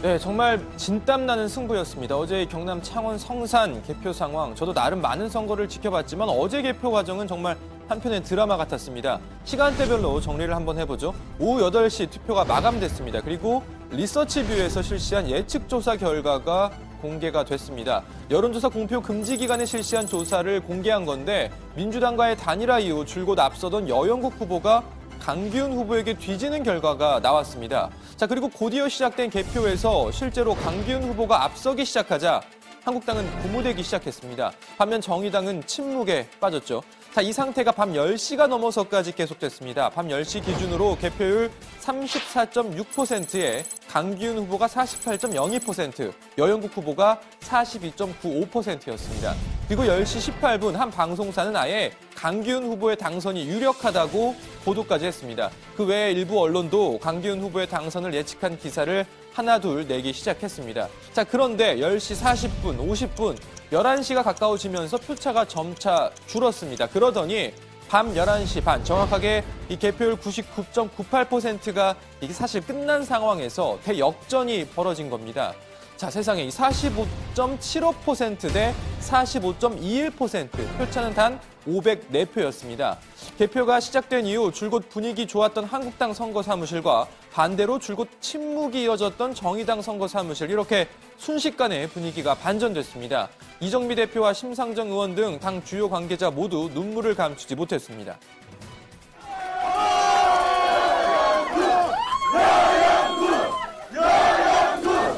네, 정말 진땀나는 승부였습니다. 어제 경남 창원 성산 개표 상황, 저도 나름 많은 선거를 지켜봤지만 어제 개표 과정은 정말 한편의 드라마 같았습니다. 시간대별로 정리를 한번 해보죠. 오후 8시 투표가 마감됐습니다. 그리고 리서치뷰에서 실시한 예측조사 결과가 공개가 됐습니다. 여론조사 공표 금지 기간에 실시한 조사를 공개한 건데 민주당과의 단일화 이후 줄곧 앞서던 여영국 후보가 강기훈 후보에게 뒤지는 결과가 나왔습니다. 자, 그리고 곧이어 시작된 개표에서 실제로 강기훈 후보가 앞서기 시작하자 한국당은 고무되기 시작했습니다. 반면 정의당은 침묵에 빠졌죠. 자, 이 상태가 밤 10시가 넘어서까지 계속됐습니다. 밤 10시 기준으로 개표율 34.6%에 강기훈 후보가 48.02%, 여영국 후보가 42.95%였습니다. 그리고 10시 18분 한 방송사는 아예 강기훈 후보의 당선이 유력하다고 보도까지 했습니다. 그 외에 일부 언론도 강기훈 후보의 당선을 예측한 기사를 하나둘 내기 시작했습니다. 자, 그런데 10시 40분, 50분, 11시가 가까워지면서 표차가 점차 줄었습니다. 그러더니 밤 11시 반, 정확하게 이 개표율 99.98%가 이게 사실 끝난 상황에서 대역전이 벌어진 겁니다. 자, 세상에 이 45.75% 대 45.21%, 표차는 단 504표였습니다. 개표가 시작된 이후 줄곧 분위기 좋았던 한국당 선거사무실과 반대로 줄곧 침묵이 이어졌던 정의당 선거사무실, 이렇게 순식간에 분위기가 반전됐습니다. 이정미 대표와 심상정 의원 등 당 주요 관계자 모두 눈물을 감추지 못했습니다.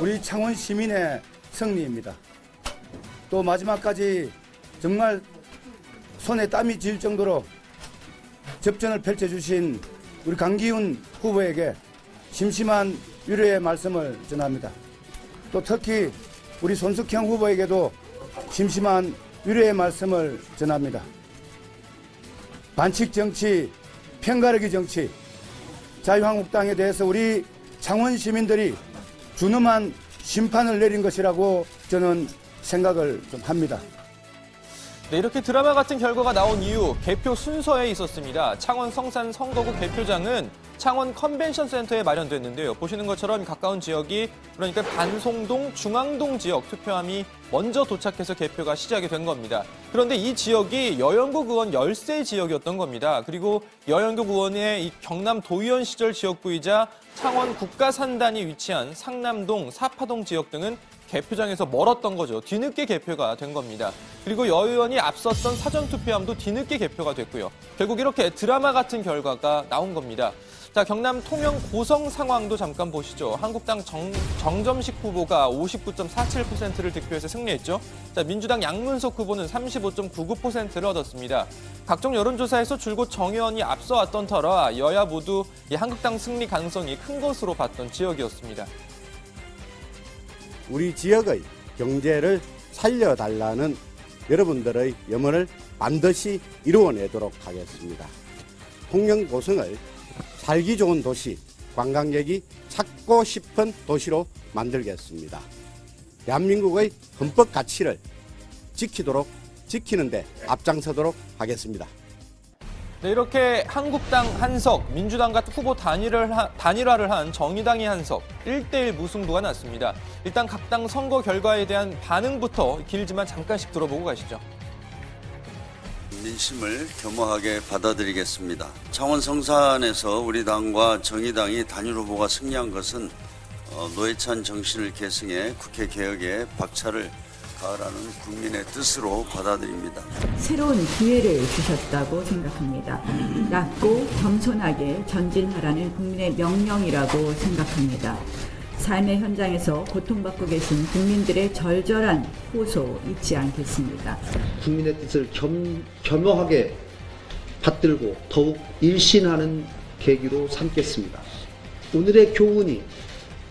우리 창원 시민의 승리입니다. 또 마지막까지 정말 손에 땀이 질 정도로 접전을 펼쳐주신 우리 강기훈 후보에게 심심한 위로의 말씀을 전합니다. 또 특히 우리 손석형 후보에게도 심심한 위로의 말씀을 전합니다. 반칙 정치, 편가르기 정치, 자유한국당에 대해서 우리 창원 시민들이 준엄한 심판을 내린 것이라고 저는 생각을 좀 합니다. 네, 이렇게 드라마 같은 결과가 나온 이후 개표 순서에 있었습니다. 창원 성산 선거구 개표장은 창원 컨벤션 센터에 마련됐는데요. 보시는 것처럼 가까운 지역이, 그러니까 반송동, 중앙동 지역 투표함이 먼저 도착해서 개표가 시작이 된 겁니다. 그런데 이 지역이 여영국 의원 열세 지역이었던 겁니다. 그리고 여영국 의원의 이 경남 도의원 시절 지역구이자 창원 국가산단이 위치한 상남동, 사파동 지역 등은 개표장에서 멀었던 거죠. 뒤늦게 개표가 된 겁니다. 그리고 여 의원이 앞섰던 사전투표함도 뒤늦게 개표가 됐고요. 결국 이렇게 드라마 같은 결과가 나온 겁니다. 자, 경남 통영 고성 상황도 잠깐 보시죠. 한국당 정점식 후보가 59.47%를 득표해서 승리했죠. 자, 민주당 양문석 후보는 35.99%를 얻었습니다. 각종 여론조사에서 줄곧 정 의원이 앞서왔던 터라 여야 모두 이 한국당 승리 가능성이 큰 것으로 봤던 지역이었습니다. 우리 지역의 경제를 살려달라는 여러분들의 염원을 반드시 이루어내도록 하겠습니다. 통영 고성을 살기 좋은 도시, 관광객이 찾고 싶은 도시로 만들겠습니다. 대한민국의 헌법 가치를 지키는 데 앞장서도록 하겠습니다. 네, 이렇게 한국당 한석, 민주당과 후보 단일화를 한 정의당이 한석, 1대1 무승부가 났습니다. 일단 각 당 선거 결과에 대한 반응부터 길지만 잠깐씩 들어보고 가시죠. 민심을 겸허하게 받아들이겠습니다. 창원 성산에서 우리 당과 정의당이 단일 후보가 승리한 것은 노회찬 정신을 계승해 국회 개혁에 박차를 가하라는 국민의 뜻으로 받아들입니다. 새로운 기회를 주셨다고 생각합니다. 낮고 겸손하게 전진하라는 국민의 명령이라고 생각합니다. 삶의 현장에서 고통받고 계신 국민들의 절절한 호소 잊지 않겠습니다. 국민의 뜻을 겸허하게 받들고 더욱 일신하는 계기로 삼겠습니다. 오늘의 교훈이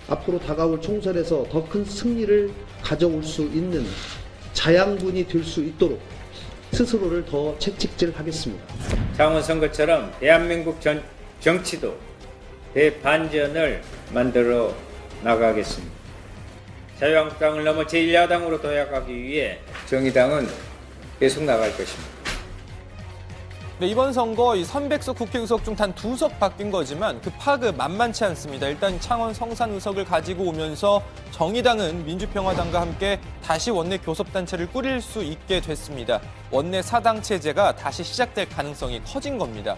앞으로 다가올 총선에서 더 큰 승리를 가져올 수 있는 자양분이 될 수 있도록 스스로를 더 채찍질하겠습니다. 창원 선거처럼 대한민국 정치도 대반전을 만들어 나가겠습니다. 자유한국당을 넘어 제1야당으로 도약하기 위해 정의당은 계속 나갈 것입니다. 네, 이번 선거 이 300석 국회 의석 중 단 2석 바뀐 거지만 그 파급 만만치 않습니다. 일단 창원 성산 의석을 가지고 오면서 정의당은 민주평화당과 함께 다시 원내 교섭단체를 꾸릴 수 있게 됐습니다. 원내 사당 체제가 다시 시작될 가능성이 커진 겁니다.